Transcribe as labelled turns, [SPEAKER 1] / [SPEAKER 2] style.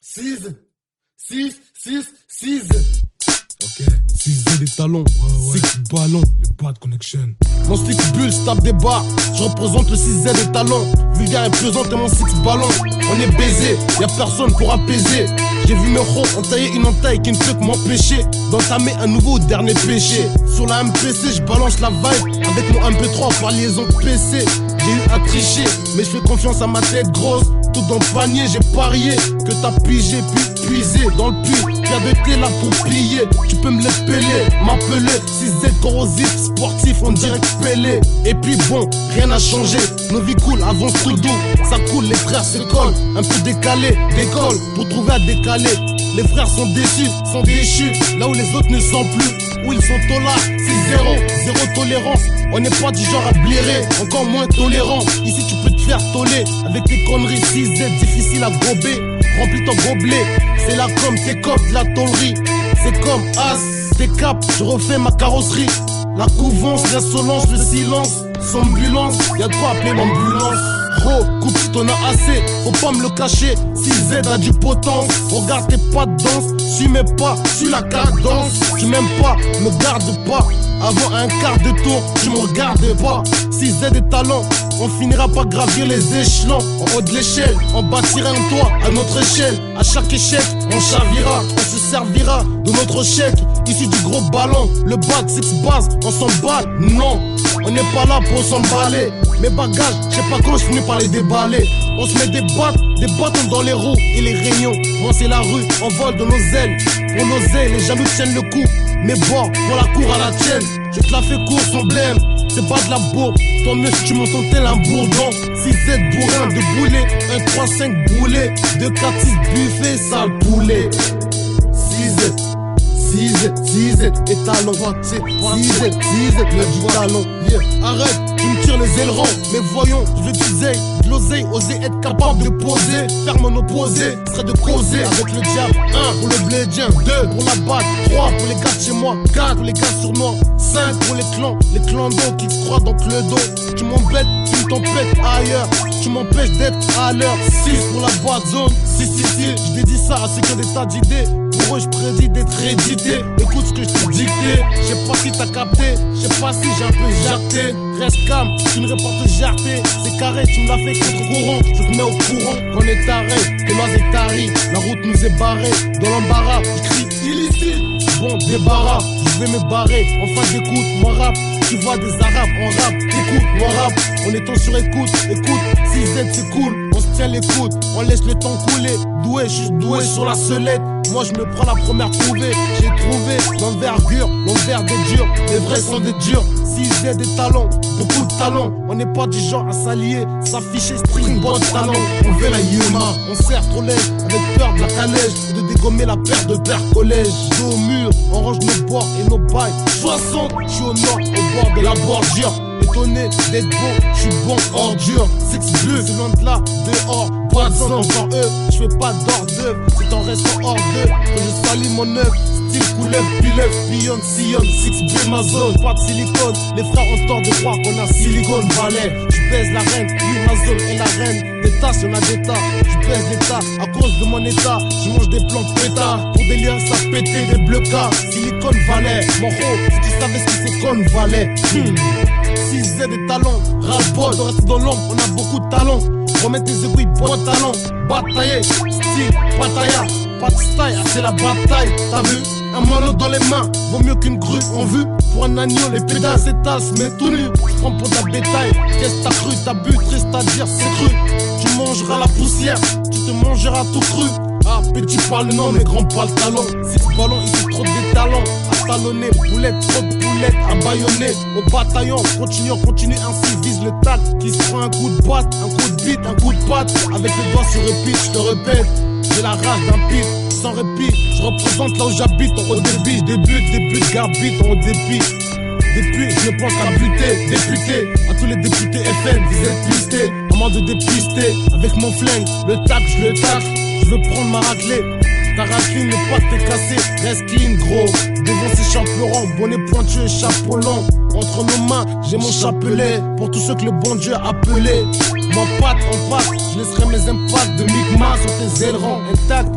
[SPEAKER 1] 6, 6, 6, 6.
[SPEAKER 2] Ok, 6 des talons, 6 ballons, le bad connection.
[SPEAKER 1] Mon stick bulle, tape des barres. Je représente le 6Z des talons. Vulgaire et pesante et mon 6 ballon. On est baisé, y'a personne pour apaiser. J'ai vu mes ros entailler une entaille qui ne peut que m'empêcher d'entamer un nouveau dernier péché. Sur la MPC, je balance la vibe avec mon MP3 par liaison PC. J'ai eu à tricher, mais je fais confiance à ma tête grosse. Tout dans le panier, j'ai parié que t'as pigé puis puisé dans le puits. Y'a de thé là pour plier, tu peux me l'épeler, m'appeler 6Z corrosif, sportif, on dirait que Pelé. Et puis bon, rien n'a changé, nos vies coulent, avance tout doux. Ça coule, les frères se collent, un peu décalé, décolle pour trouver à décaler. Les frères sont déçus, sont déchus, là où les autres ne sont plus, où ils sont au là, c'est zéro tolérance. On n'est pas du genre à blairer, encore moins tolérant. Ici tu peux te faire toller avec tes conneries 6Z, difficile à gober. Remplis ton gobelet, c'est là comme t'es cop de la tôlerie. C'est comme As, t'es cap, je refais ma carrosserie. La couvance, l'insolence, le silence, ambulance, y'a de quoi appeler l'ambulance. Gros, coupe si t'en as assez, faut pas me le cacher. 6Z a du potence, regarde tes pas de danse. Suis mes pas, suis la cadence. Tu m'aimes pas, me garde pas. Avant un quart de tour, tu me regardes pas. 6Z des talents, on finira par gravir les échelons. En haut de l'échelle, on bâtira un toit à notre échelle. À chaque échec, on chavira, on se servira de notre chèque. Issu du gros ballon, le bac 6 base, on s'emballe. Non, on n'est pas là pour s'emballer. Mes bagages, je sais pas quand je finis par les déballer. On se met des bâtons dans les roues et les réunions. Moi c'est la rue, on vole de nos ailes. Pour nos ailes, les jaloux tiennent le coup. Mais bon, pour la cour à la tienne, je te la fais court sans blême. C'est pas de la bourre, tant mieux si tu m'entends tel un bourdon. 6Z bourrin de boulet, 1, 3, 5 boulets, 2, 4, 6 buffet, sale poulet. 6Z, et talons, 6Z, le du talon, yeah. Arrête, tu me tires les ailerons, mais voyons, je veux de l'oseille, oser être capable de poser, faire mon opposé, serait de causer avec le diable. 1 pour le blédien, 2 pour la batte, 3 pour les gars de chez moi, 4 pour les gars sournois, 5 pour les clans d'eau qui se croient dans le dos. Tu m'embêtes, tu me tempêtes ailleurs, tu m'empêches d'être à l'heure. 6 pour la boîte zone, 6, je dédie ça à ceux qui ont des tas d'idées. Pour eux je prédis d'être réédité. Écoute ce que je t'ai dicté. Je sais pas si t'as capté, je sais pas si j'ai un peu jarté. Reste calme, tu ne pas te jarter. C'est carré, tu me l'as fait contre courant. Je te mets au courant qu'on est taré, que l'oise est tarie. La route nous est barrée, dans l'embarras, je crie illicite. Bon débarras, je vais me barrer. Enfin j'écoute mon rap, tu vois des arabes en rap. Écoute mon rap, on est tous sur écoute. Écoute, 6Z c'est cool, on se tient les coudes, on laisse le temps couler. Doué, je suis doué sur la sellette. Moi je me prends la première trouvée. J'ai trouvé l'envergure, l'envers des durs. Les vrais sont des durs. 6Z des talents, beaucoup de talents. On n'est pas du genre à s'allier, s'afficher string, bon talent. On fait la yuma, on serre trop l'aise avec peur de la calèche et de dégommer la paire de père collège. Dos au mur, on range nos bords et nos bails. 60, je suis au nord, au bord de la bordure. Étonné d'être beau, je suis bon ordure. 6 bleu, c'est loin de là, dehors. Pas de sang, sans eux, je fais pas d'hors d'œuvre. C'est en restant hors d'eux que je salis mon œuvre. Style couleuvre, pileuf, pillonne, sillonne. 6B ma zone, pas de silicone. Les frères ont tort de croire qu'on a silicone Valais. Je pèse la reine, oui ma zone est la reine. Des tasses, y'en a des tas. Je pèse l'état à cause de mon état. Je mange des plantes pétards. Pour des liens, ça pétait des bleus cas. Silicone Valais, mon gros, si tu savais ce que c'est qu'on valait. 6Z des talons, ras-le-bol, de rester dans l'ombre, on a beaucoup de talent. Remets tes aiguilles, bon talent, batailler, style, batailla, pas de style, c'est la bataille, t'as vu? Un mono dans les mains, vaut mieux qu'une grue en vue. Pour un agneau, les pédales s'étassent, mais tout nu, je prends pour ta bétail. Qu'est-ce que t'as cru, t'as bu, triste à dire, c'est cru. Tu mangeras la poussière, tu te mangeras tout cru. Ah, petit parle non, mais grand pas le talent. 6 ballons, ici trop de talents. À talonner, boulette, trop de boulettes, à baïonner. Au bataillon, continue ainsi, vise le tac. Qui se prend un coup de batte, un coup de bite, un coup de patte. Avec le doigt sur repeat, je te répète. J'ai la rage d'un pit, sans répit. Je représente là où j'habite, en haut débit. Débute, garbite, en haut débit. Depuis, je ne pense qu'à buter, député. À tous les députés FN, vous êtes pistés. À moi de dépister, avec mon flingue, le tac, je le tac. Je veux prendre ma raclée. Ta racline, le pack t'est cassé, reste clean gros. Devant ces chaperons, bonnet pointu et chapeau long. Entre nos mains, j'ai mon chapelet. Pour tous ceux que le bon Dieu a appelé. Moi patte en patte, je laisserai mes impacts de micmac sur tes ailerons intacts.